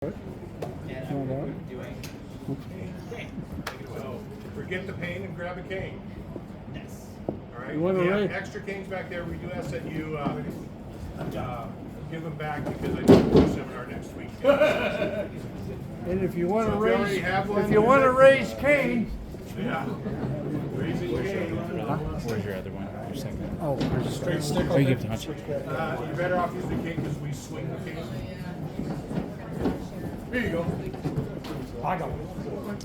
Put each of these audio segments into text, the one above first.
So forget the pain and grab a cane. Yes. All right. You want We to have raise? extra canes back there. We do ask that you give them back because I do a seminar next week. And if you want to So if you already raise, have one, if you want to raise cane, Yeah. Raising cane. Where's your other one? Your second? oh, Straight stick. Oh, you give it to Hunch. You're better off using the cane because we swing the cane. Here you go. I got one.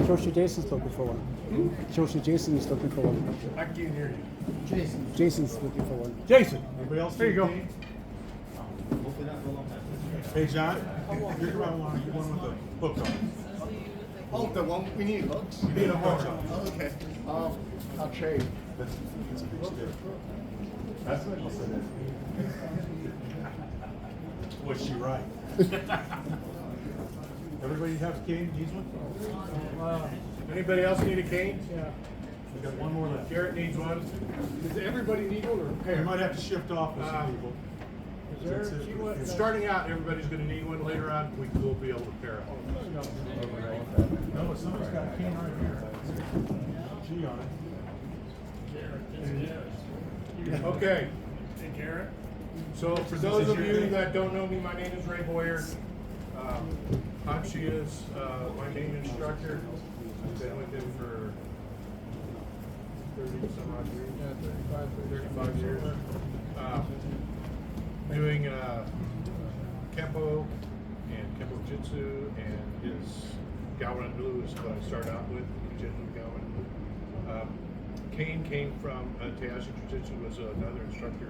Joshi Jason's looking for one. Joshi Jason is looking for one. I can't hear you. Jason's looking for one. Jason. Everybody else? There you go. Hey, John, you're the one with the hook on. Oh, the one we need hooks. You need a hook on. Oh, okay. I'll trade. That's a big stick. That's what you said. Was she right? Everybody have a cane needs one? Anybody else need a cane? Yeah. We got one more left. Garrett needs one. Does everybody need one or We might have to shift off with some people. That's it. Starting out, everybody's going to need one. Later on, we will be able to pair up. No, somebody's got a cane right here. G on it. Okay. So for those of you that don't know me, my name is Ray Boyer. Hanshi is my main instructor. I've been with him for 35 years. Doing Kempo and Kempo Jitsu, and his Gawain Blue is what I started out with, Jitsu Gawain Blue. Kane came from Teashi Jiu-Jitsu, was another instructor,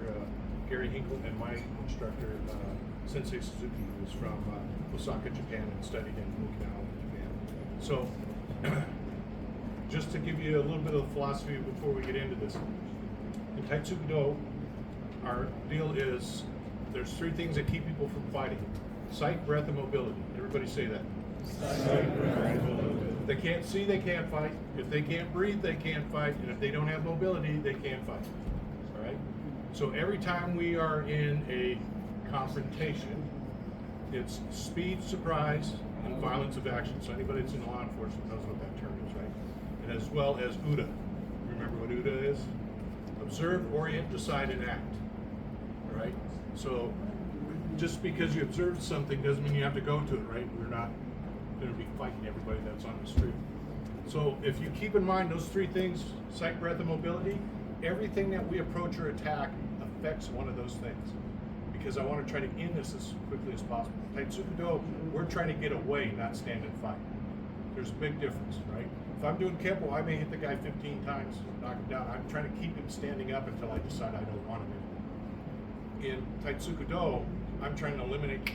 Gary Hinkle, and my instructor, Sensei Suzuki, was from Osaka, Japan, and studied in Okinawa, Japan. So, just to give you a little bit of philosophy before we get into this, in Taitsukudo, our deal is there's three things that keep people from fighting: sight, breath, and mobility. Everybody say that. Sight, breath, mobility. They can't see, they can't fight. If they can't breathe, they can't fight. And if they don't have mobility, they can't fight. All right? So every time we are in a confrontation, it's speed, surprise, and violence of action. So anybody that's in law enforcement knows what that term is, right? And as well as UDA. Remember what UDA is? Observe, orient, decide, and act. All right? So just because you observe something doesn't mean you have to go to it, right? We're not going to be fighting everybody that's on the street. So if you keep in mind those three things, sight, breath, and mobility, everything that we approach or attack affects one of those things. Because I want to try to end this as quickly as possible. Taitsukudo, we're trying to get away, not stand and fight. There's a big difference, right? If I'm doing Kempo, I may hit the guy 15 times, knock him down. I'm trying to keep him standing up until I decide I don't want him anymore. In Taitsukudo, I'm trying to eliminate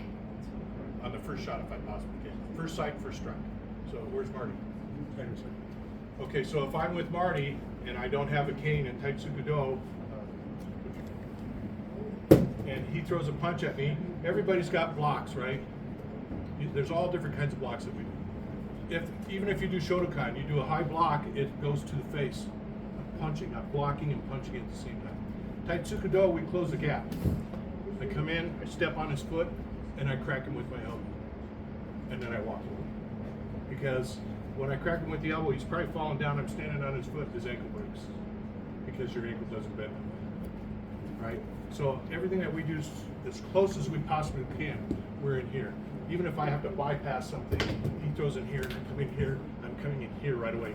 on the first shot if I possibly can. First sight, first strike. So where's Marty? Okay, so if I'm with Marty and I don't have a cane in Taitsukudo, and he throws a punch at me, everybody's got blocks, right? There's all different kinds of blocks that we do. Even if you do Shotokan, you do a high block, it goes to the face. I'm punching, I'm blocking and punching at the same time. Taitsukudo, we close the gap. I come in, I step on his foot, and I crack him with my elbow. And then I walk away. Because when I crack him with the elbow, he's probably falling down, I'm standing on his foot, his ankle breaks. Because your ankle doesn't bend. Right? So everything that we do is as close as we possibly can, we're in here. Even if I have to bypass something, he throws in here, and I come in here, I'm coming in here right away.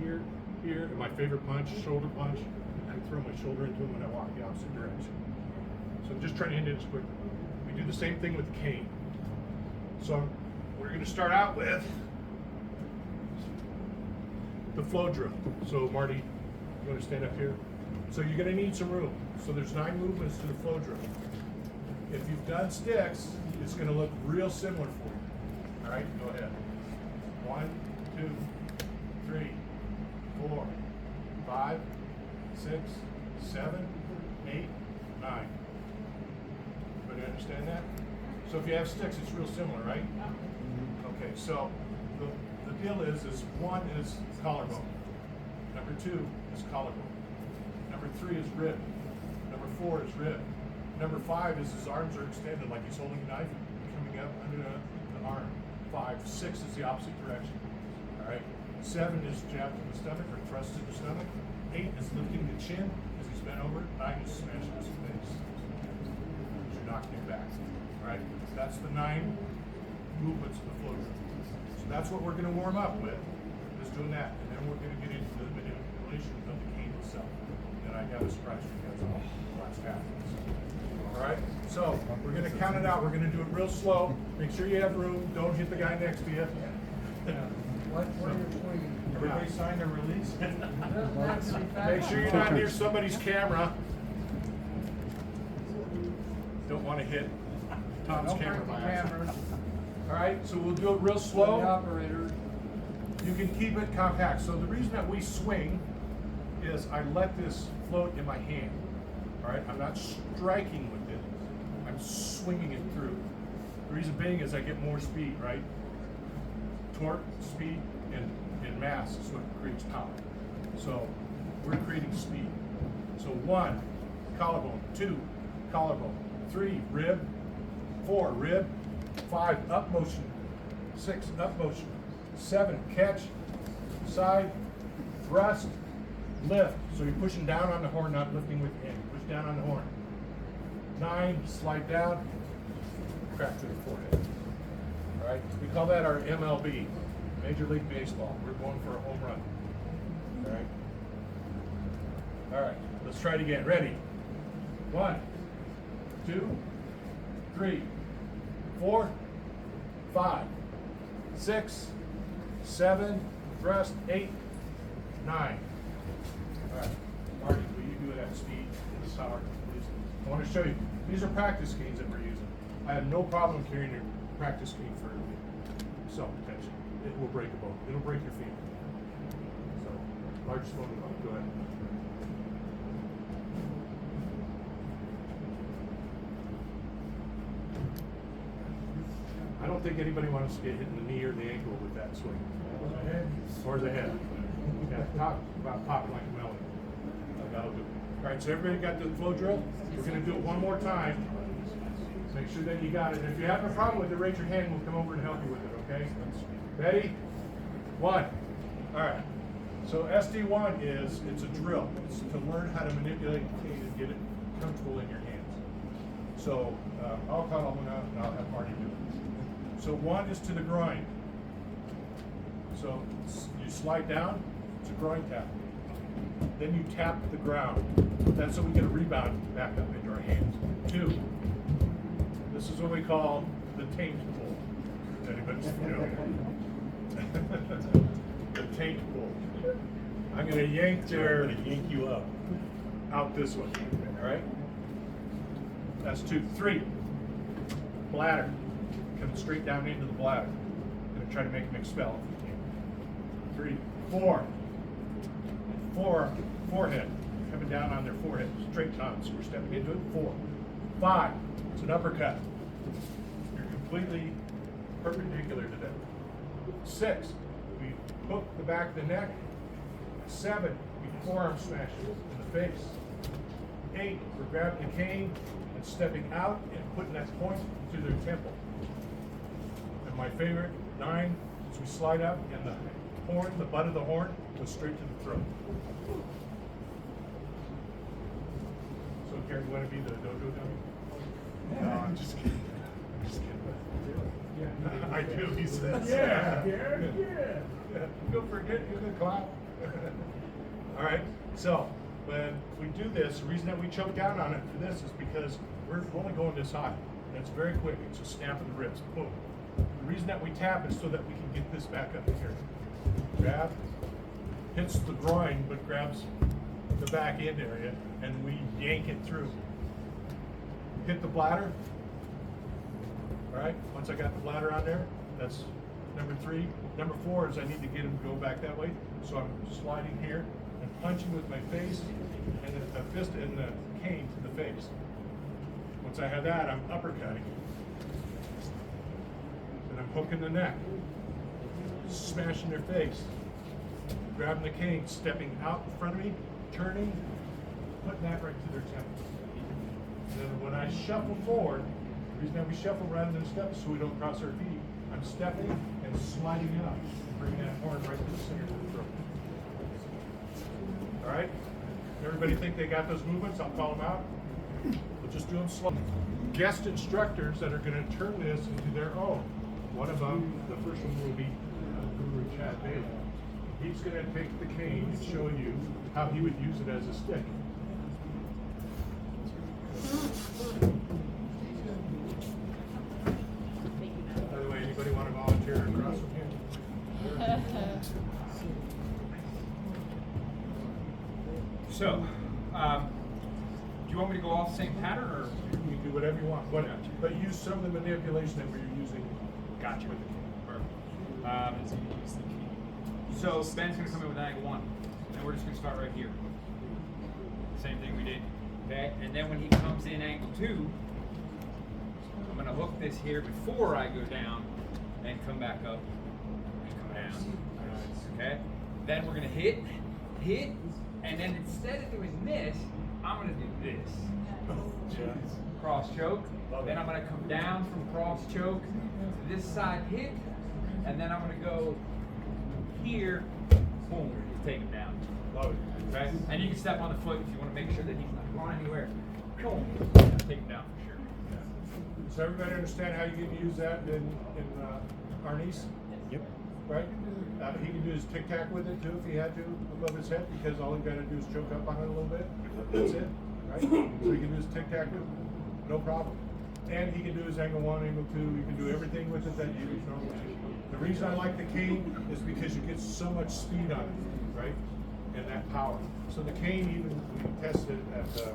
Here, here, and my favorite punch, shoulder punch, I throw my shoulder into him when I walk the opposite direction. So I'm just trying to end it as quickly. We do the same thing with the cane. So we're going to start out with the flow drill. So Marty, you want to stand up here? So you're going to need some room. So there's 9 movements to the flow drill. If you've done sticks, it's going to look real similar for you. All right, go ahead. 1, 2, 3, 4, 5, 6, 7, 8, 9. Everybody understand that? So if you have sticks, it's real similar, right? Okay, so the deal is 1 is collarbone. Number 2 is collarbone. Number 3 is rib. Number 4 is rib. Number 5 is his arms are extended like he's holding a knife coming lifting up under the arm. 5, 6 is the opposite direction. All right. 7 is jab to the stomach or thrust to the stomach. 8 is lifting the chin as he's bent over. 9 is smashing his face. You're knocking him back. All right. That's the 9 movements of the flow drill. So that's what we're going to warm up with. Is doing that, and then we're going to get into the manipulation of the cane itself. And I got a surprise for you guys on the last half. All right. So we're going to count it out. We're going to do it real slow. Make sure you have room. Don't hit the guy next to you. Everybody sign their release? Make sure you're not near somebody's camera. Don't want to hit Tom's camera by accident. All right, so we'll do it real slow. Operator. You can keep it compact. So the reason that we swing is I let this float in my hand. All right, I'm not striking with it. I'm swinging it through. The reason being is I get more speed, right? Torque, speed, and mass is what creates power. So we're creating speed. So 1, collarbone. 2, collarbone. 3, rib. 4, rib. 5, up motion. 6, up motion. 7, catch. Side. Thrust. Lift. So you're pushing down on the horn, not lifting with your hand. Push down on the horn. 9, slide down. Crack to the forehead. All right, we call that our MLB, Major League Baseball. We're going for a home run. All right. All right, let's try it again. Ready? 1, 2, 3, 4, 5, 6, 7, thrust, 8, 9. All right, Marty, will you do it at speed in this power, please? I want to show you. These are practice canes that we're using. I have no problem carrying your practice cane for self-protection. It will break a bone. It'll break your feet. So, large floating bone. Go ahead. I don't think anybody wants to get hit in the knee or the ankle with that swing. Or the head. Yeah, about popping like a melon. That'll do it. All right, so everybody got the flow drill? We're going to do it one more time. Make sure that you got it. If you have a problem with it, raise your hand. We'll come over and help you with it, okay? Ready? 1. All right. So SD1 is, it's a drill. It's to learn how to manipulate the cane and get it comfortable in your hands. So I'll call one out and I'll have Marty do it. So 1 is to the groin. So you slide down, it's a groin tap. Then you tap the ground. That's so we get a rebound back up into our hands. 2. This is what we call the taint pull. Anybody's familiar? The taint pull. I'm going to yank you up. Out this way. All right? That's 2. 3. Bladder. Coming straight down into the bladder. I'm going to try to make them expel if we can. 3. 4. 4. Forehead. Coming down on their forehead. Straight on. So we're stepping into it. 4. 5. It's an uppercut. You're completely perpendicular to them. 6. We hook the back of the neck. 7. We forearm smash in the face. 8. We're grabbing the cane and stepping out and putting that point to their temple. And my favorite, 9, is we slide up and the horn, the butt of the horn, goes straight to the throat. So, Karen, you want to be the dojo dummy? No, I'm just kidding. I'm just kidding. Yeah, I do, he says. Yeah. Don't forget, you're going to clap. All right, so when we do this, the reason that we choke down on it for this is because we're only going this high. And it's very quick. It's a snap of the wrist. Boom. The reason that we tap is so that we can get this back up here. Grab, hits the groin, but grabs the back end area, and we yank it through. Hit the bladder. All right, once I got the bladder on there, that's number 3. Number 4 is I need to get him to go back that way. So I'm sliding here and punching with my face and the fist and the cane to the face. Once I have that, I'm uppercutting. And I'm hooking the neck, smashing their face, grabbing the cane, stepping out in front of me, turning, putting that right to their temple. And then when I shuffle forward, the Now we shuffle rather than step so we don't cross our feet. I'm stepping and sliding up and bringing that horn right to the center of the throat. All right? Everybody think they got those movements? I'll call them out. We'll just do them slow. Guest instructors that are going to turn this into their own. One of them, the first one will be Guru Chad Bailey. He's going to take the cane and show you how he would use it as a stick. By the way, anybody want to volunteer across from him? So, do you want me to go off the same pattern, or? You can do whatever you want, but use some of the manipulation that we're using. Gotcha. With the cane. So Ben's gonna come in with angle 1, and we're just gonna start right here. Same thing we did. Okay, and then when he comes in angle 2, I'm gonna hook this here before I go down, and come back up and come down. Okay. Then we're gonna hit, and then instead of doing this, I'm gonna do this. Cross choke. Then I'm gonna come down from cross choke to this side hit, and then I'm gonna go here, boom, take him down. Love it. Okay? And you can step on the foot if you want to make sure that he's not going anywhere. Boom, take him down for sure. So everybody understand how you can use that in Arnis? Yep. Right? He can do his tic-tac with it too if he had to above his head, because all he got to do is choke up on it a little bit. That's it. Right? So he can do his tic-tac with it, no problem. And he can do his angle 1, angle 2. You can do everything with it that you would normally do. The reason I like the cane is because you get so much speed on it, right? And that power. So the cane, even we tested at a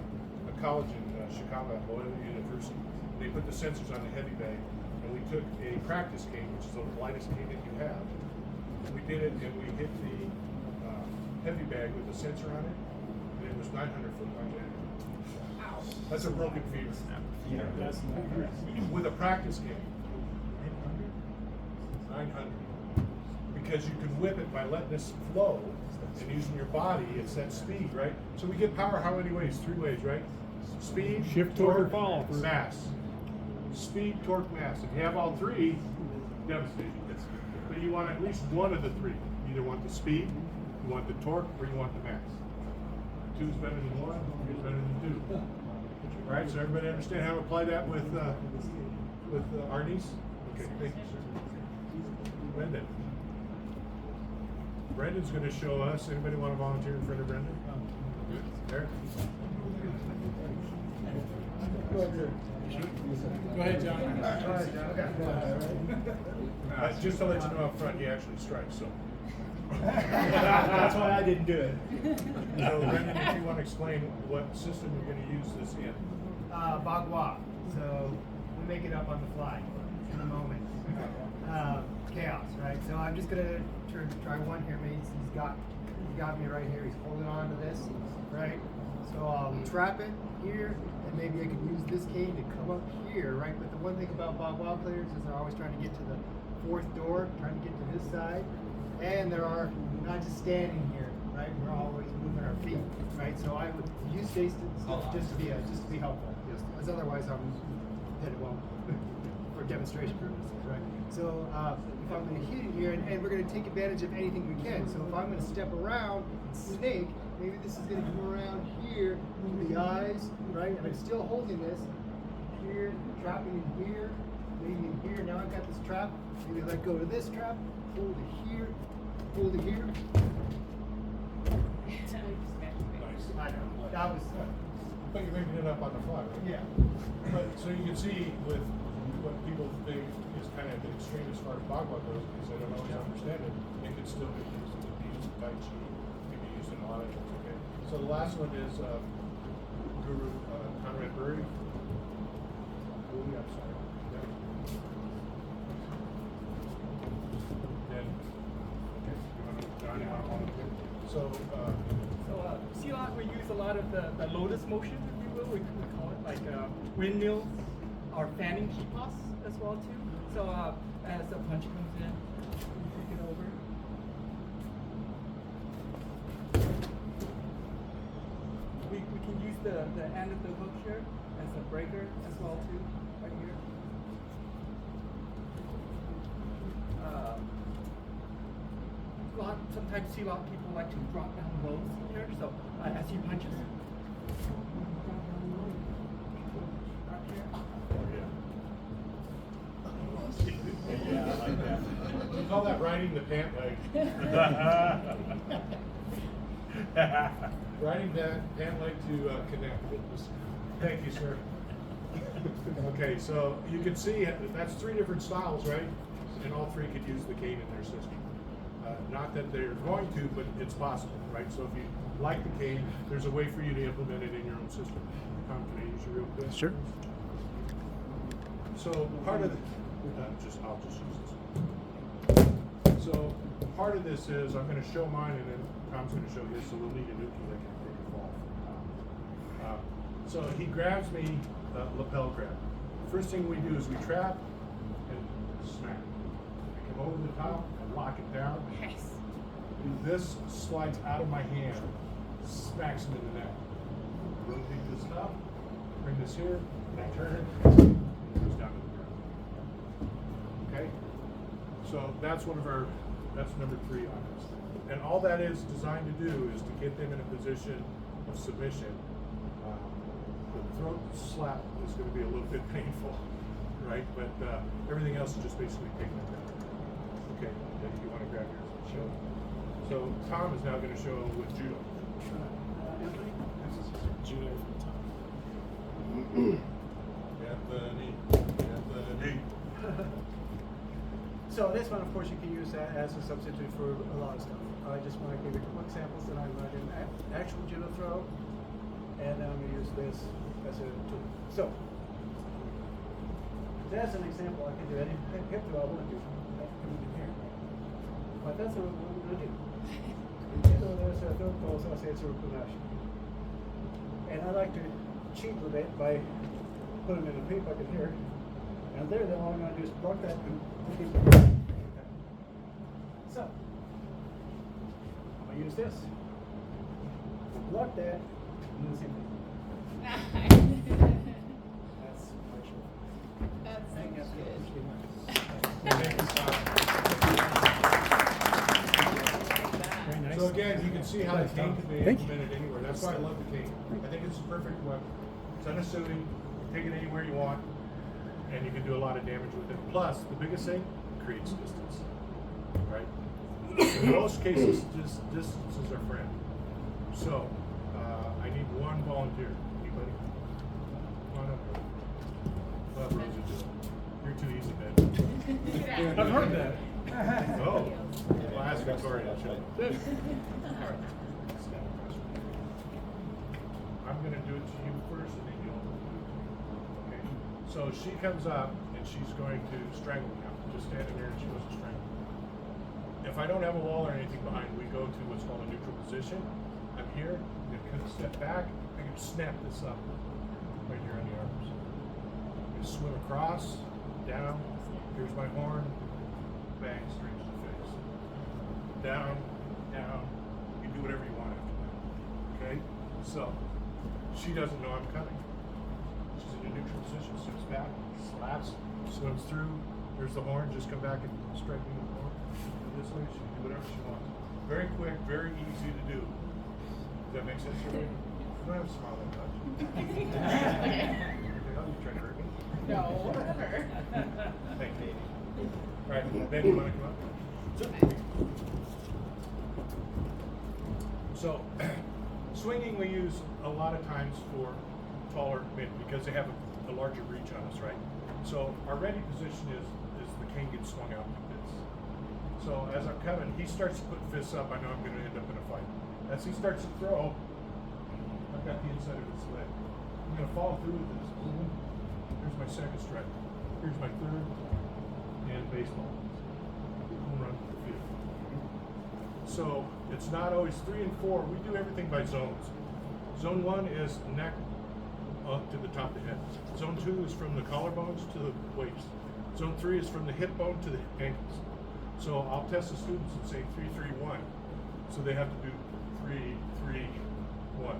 college in Chicago at Loyola University. They put the sensors on the heavy bag, and we took a practice cane, which is the lightest cane that you have. We did it, and we hit the heavy bag with the sensor on it, and it was 900 foot by Jack. That's a broken femur. Yeah, that's With a practice game. 900. Because you can whip it by letting this flow and using your body, it's that speed, right? So we get power how many ways? 3 ways, right? Speed, Shift, torque, and follow. mass. Speed, torque, mass. If you have all 3, devastating. But you want at least one of the 3. You either want the speed, you want the torque, or you want the mass. 2 is better than 1, 3 is better than 2. All right, so everybody understand how to apply that with Arnis? Okay, thank you, sir. Brendan. Brendan's going to show us. Anybody want to volunteer in front of Brendan? Eric? Go ahead, John. Just to let you know up front, he actually strikes, so. That's why I didn't do it. So Brendan, if you want to explain what system you're going to use this in. Bagua. So we make it up on the fly in the moment. Chaos, right? So I'm just gonna try one here. Maybe he got me right here. He's holding on to this, right? So I'll trap it here, and maybe I can use this cane to come up here, right? But the one thing about Bagua players is they're always trying to get to the 4th door, trying to get to this side, and we're not just standing here, right? We're always moving our feet, right? So I would use face just to be helpful. As otherwise I'm dead well for demonstration purposes, right? So if I'm going to hit it here, and we're going to take advantage of anything we can. So if I'm going to step around and snake, maybe this is going to come around here to the eyes, right? And I'm still holding this here, trapping in here, maybe in here. Now I've got this trap. Maybe let go of this trap, hold it here, hold it here. I know. That was. But you're making it up on the fly, right? Yeah. But so you can see with what people think is kind of the extreme as far as Bagua goes, because they don't always understand it, it could still be used in Tai Chi. It can be used in a lot of things, okay? So the last one is Guru Conrad Burry. I'm sorry. Yeah. Then, okay, John, you want to volunteer? So, Silat, we use a lot of the lotus motion, if you will. We call it like windmills or fanning kipas as well too. So as the punch comes in, you take it over. We can use the end of the hook here as a breaker as well too, right here. sometimes see a lot of people like to drop down lows here, so as he punches. Yeah, I like that. We call that riding the pant leg. Riding that pant leg to connect. Thank you, sir. Okay, so you can see that's 3 different styles, right? And all 3 could use the cane in their system. Not that they're going to, but it's possible, right? So if you like the cane, there's a way for you to implement it in your own system. Tom, can I use you real quick? Sure. So part of I'll just use this. So part of this is I'm going to show mine, and then Tom's going to show his. So we'll need a nuki that can take a fall. So he grabs me, lapel grab. First thing we do is we trap and smack. I come over the top and lock it down. Yes. This slides out of my hand, smacks him in the neck. Rotate this up, bring this here, turn, and it goes down to the ground. Okay? So that's that's number 3 on this. And all that is designed to do is to get them in a position of submission. The throat slap is going to be a little bit painful, right? But everything else is just basically taking it down. Okay, then you want to grab yours and show. So Tom is now going to show with judo. Judo. Anthony. So this one, of course, you can use that as a substitute for a lot of stuff. I just want to give you a couple examples that I'm going to do an actual judo throw, and then I'm going to use this as a tool. So, that's an example. I can do any hip throw I want to do from here. But that's what we're going to do. So there's a third pose, I'll say it's a rukunasha. And I like to cheat with it by putting them in a pea bucket here. And there, then all I'm going to do is block that and keep it. So, I'm going to use this. Block that, and do the same thing. That's my show. That's Hang up here. Thank you, Tom. Very nice. So again, you can see how the cane can be Thank you. implemented anywhere. That's why I love the cane. I think it's a perfect weapon. It's unassuming. Take it anywhere you want, and you can do a lot of damage with it. Plus, the biggest thing, creates distance. Right? In most cases, distance is our friend. So, I need one volunteer. Anybody? Come on up. Let Rosa do it. You're too easy, man. I've heard that. Oh, well, ask Victoria. All right. I'm going to do it to you first, and then you'll do it. Okay. So she comes up, and she's going to strangle me. I'm just standing there, and she goes to strangle me. If I don't have a wall or anything behind, we go to what's called a neutral position. I'm here. I'm going to kind of step back. I can snap this up right here on the arms. I'm going to swim across, down. Here's my horn. Bang, straight to the face. Down, down. You can do whatever you want after that. Okay? So, she doesn't know I'm coming. She's in a neutral position. Swims back, slaps, swims through. There's the horn. Just come back and strike me with the horn. This way, she can do whatever she wants. Very quick, very easy to do. Does that make sense to you? You don't have to smile that much. You trying to hurt me? No, never. Thank you. All right, Ben, you want to come up? So, swinging we use a lot of times for taller men because they have a larger reach on us, right? So our ready position is the cane gets swung out like this. So as I'm coming, he starts to put fists up. I know I'm going to end up in a fight. As he starts to throw, I've got the inside of his leg. I'm going to follow through with this. Boom. Here's my second strike. Here's my third. And baseball. Home run for the field. So it's not always 3 and 4. We do everything by zones. Zone 1 is neck up to the top of the head. Zone 2 is from the collarbones to the waist. Zone 3 is from the hip bone to the ankles. So I'll test the students and say 3-3-1. So they have to do 3-3-1.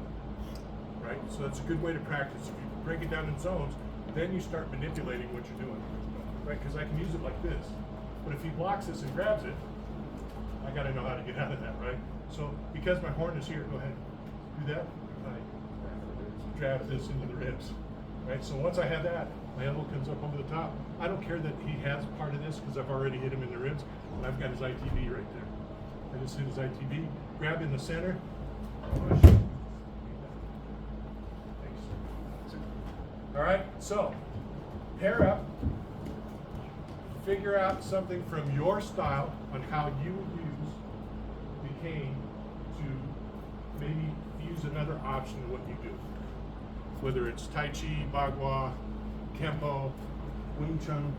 Right? So that's a good way to practice. If you break it down in zones, then you start manipulating what you're doing. Right? Because I can use it like this. But if he blocks this and grabs it, I gotta know how to get out of that, right? So because my horn is here, go ahead, do that. I jab this into the ribs, right? So once I have that, my elbow comes up over the top. I don't care that he has part of this because I've already hit him in the ribs, but I've got his ITB right there. I just hit his ITB, grab in the center, push. Thanks. All right, so pair up, figure out something from your style on how you would use the cane to maybe use another option of what you do. Whether it's Tai Chi, Bagua, Kempo, Wing Chun,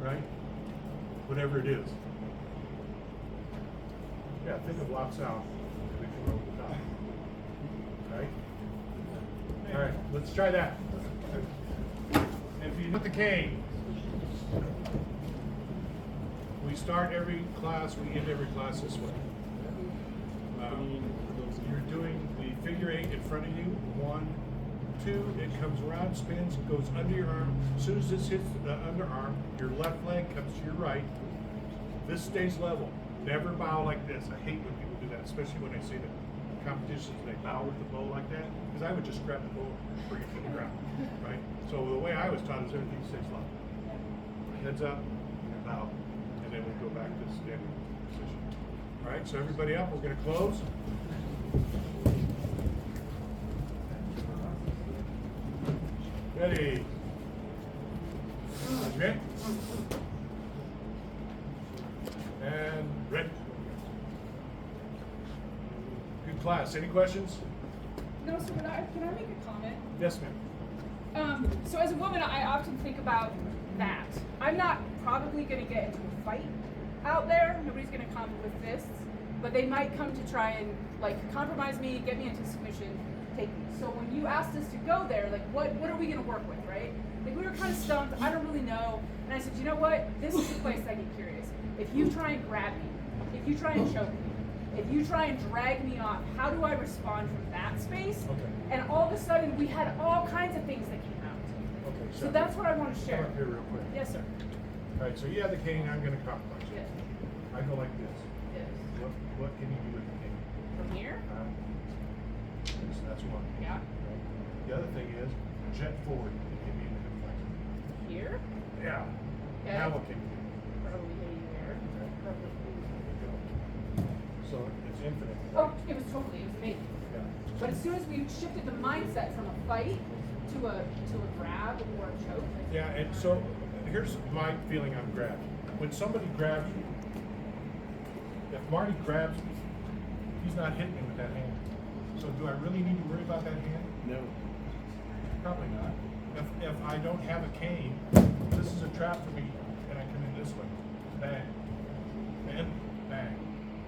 right? Whatever it is. Yeah, think of Lao Tzu. We can roll the top. Right? All right, let's try that. If you hit the cane, we start every class, we end every class this way. You're doing the figure 8 in front of you. 1, 2, it comes around, spins, goes under your arm. As soon as this hits the underarm, your left leg comes to your right. This stays level. Never bow like this. I hate when people do that, especially when I see the competitions, they bow with the bow like that, because I would just grab the bow and bring it to the ground, right? So the way I was taught is everything stays level. Heads up, bow, and then we go back to standing position. All right, so everybody up, we're gonna close. Ready? Okay. And ready. Good class. Any questions? No, so can I make a comment? Yes, ma'am. So as a woman, I often think about that. I'm not probably going to get into a fight out there. Nobody's going to come with fists, but they might come to try and like compromise me, get me into submission, take me. So when you asked us to go there, like what are we going to work with, right? Like we were kind of stumped. I don't really know. And I said, you know what? This is the place I get curious. If you try and grab me, if you try and choke me, if you try and drag me off, how do I respond from that space? Okay. And all of a sudden, we had all kinds of things that came out. Okay. So that's what I want to share. Come up here real quick. Yes, sir. All right. So you have the cane. I'm going to cock punch. Yes. I go like this. Yes. What can you do with the cane? From here? So that's one. Yeah. Right. The other thing is jet forward and give me a deflection. Here? Yeah. Okay. Now what can you do? Probably hitting there. So it's infinite. Oh, it was amazing. Yeah. But as soon as we shifted the mindset from a fight to a grab or a choke. Yeah, and so here's my feeling on grab. When somebody grabs you, if Marty grabs me, he's not hitting me with that hand. So do I really need to worry about that hand? No. Probably not. If I don't have a cane, this is a trap for me, and I come in this way. Bang. And bang.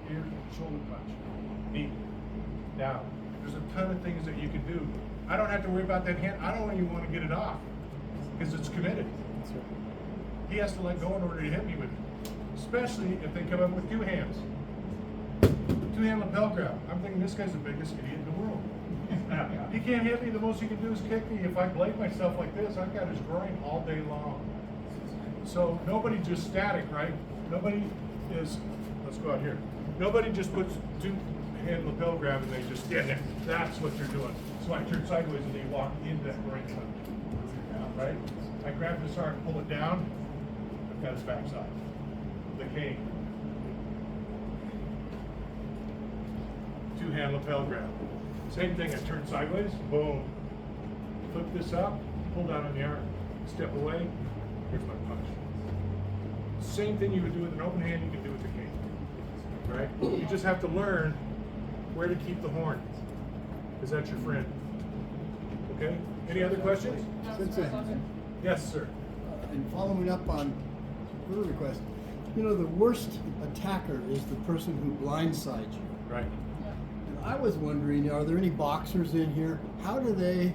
Here, shoulder punch. Knee. Down. There's a ton of things that you can do. I don't have to worry about that hand. I don't even want to get it off because it's committed. That's right. He has to let go in order to hit me with it. Especially if they come up with 2 hands. 2-hand lapel grab. I'm thinking this guy's the biggest idiot in the world. He can't hit me. The most he can do is kick me. If I blade myself like this, I've got his groin all day long. So nobody just static, right? Nobody is, let's go out here. Nobody just puts 2-hand lapel grab and they just stand there. That's what you're doing. So I turn sideways and they walk into that groin cut. Right? I grab this arm, pull it down. I've got his backside. The cane. 2-hand lapel grab. Same thing, I turn sideways, boom. Flip this up, pull down on the arm, step away, here's my punch. Same thing you would do with an open hand, you can do with the cane. Right? You just have to learn where to keep the horn. Because that's your friend. Okay? Any other questions? Yes, sir. And following up on her request, you know, the worst attacker is the person who blindsides you. Right. And I was wondering, are there any boxers in here? How do they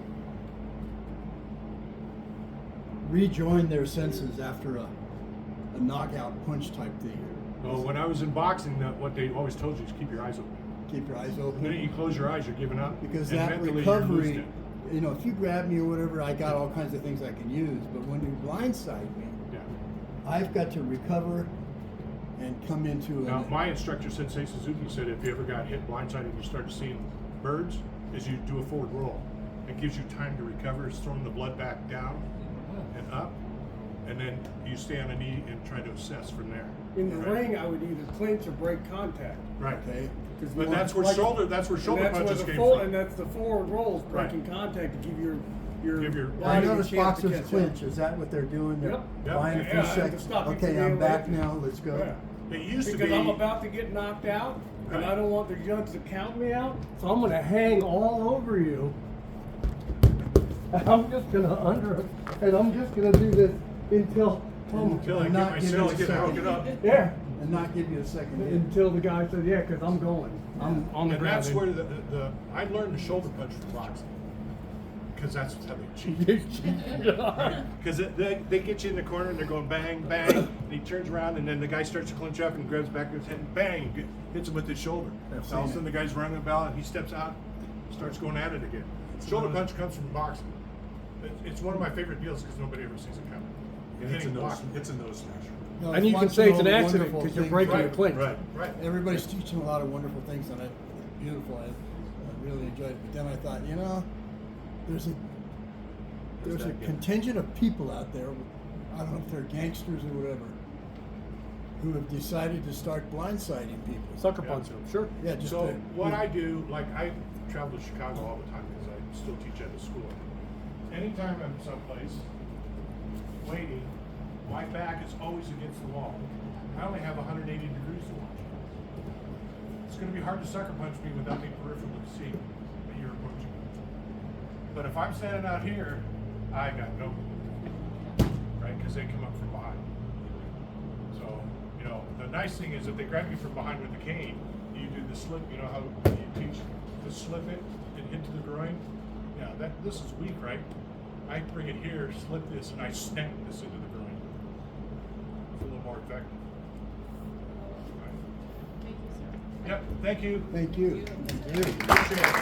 rejoin their senses after a knockout punch type thing? Well, when I was in boxing, what they always told you is keep your eyes open. Keep your eyes The open. minute you close your eyes, you're giving up. Because and that mentally, you're losing recovery, it. you know, if you grab me or whatever, I got all kinds of things I can use. But when you blindside me, Yeah. I've got to recover and come into Now, my instructor, Sensei Suzuki, said if you ever got hit blindsided and you started seeing birds, is you do a forward roll. It gives you time to recover, it's throwing the blood back down and up, and then you stay on a knee and try to assess from there. In the Right. ring, I would either clinch or break contact. Right. Okay. But that's where shoulder punches came And from. that's the forward rolls, breaking Right. contact to give your Give your- Well, I body a noticed chance to boxers catch up. clinch. Is that what they're doing? They're Yep. Yep. buying a Yeah, few to seconds. stop you Okay, from I'm being back able to- now. Let's go. It Yeah. used to Because be. I'm about to get knocked out, and Right. I don't want the judge to count me out, so I'm gonna hang all over you. And I'm just gonna do this until Until I And get not my give cells you a get second. broken up. yeah, And not give you a second hit. until the guy says, yeah, because I'm going. I'm on the And ground. that's where the I learned the shoulder punch from boxing. Because that's how they cheat. Because they get you in the corner and they're going bang, bang, and he turns around and then the guy starts to clinch up and grabs back of his head and bang, hits him with his shoulder. I've All of a seen sudden it. the guy's running the bell and he steps out, starts going at it again. Shoulder punch comes from boxing. It's one of my favorite deals because nobody ever sees it coming. And it's a Hitting nose, boxing. it's a nose smasher. No, And you can watching say it's all an the accident wonderful because you're things. breaking the Right, clinch. Right. Right. Everybody's teaching a lot of wonderful things, and it's beautiful. I really enjoyed it. But then I thought, there's a contingent of people out there. I don't know if they're gangsters or whatever, who have decided to start blindsiding people. Sucker Yeah. punch them, sure. Yeah, just So to, what I do, like I travel to Chicago all the time because I still teach at the school. Anytime I'm someplace waiting, my back is always against the wall. I only have 180 degrees to watch. It's going to be hard to sucker punch me without me peripherally seeing that you're approaching. But if I'm standing out here, I got no clue, right? Because they come up from behind. So, the nice thing is if they grab you from behind with the cane, you do the slip. You know how you teach to slip it and into the groin? Yeah, this is weak, right? I bring it here, slip this, and I snap this into the groin. It's a little more effective. Right. Thank you, sir. Yep, thank you. thank you. Appreciate it.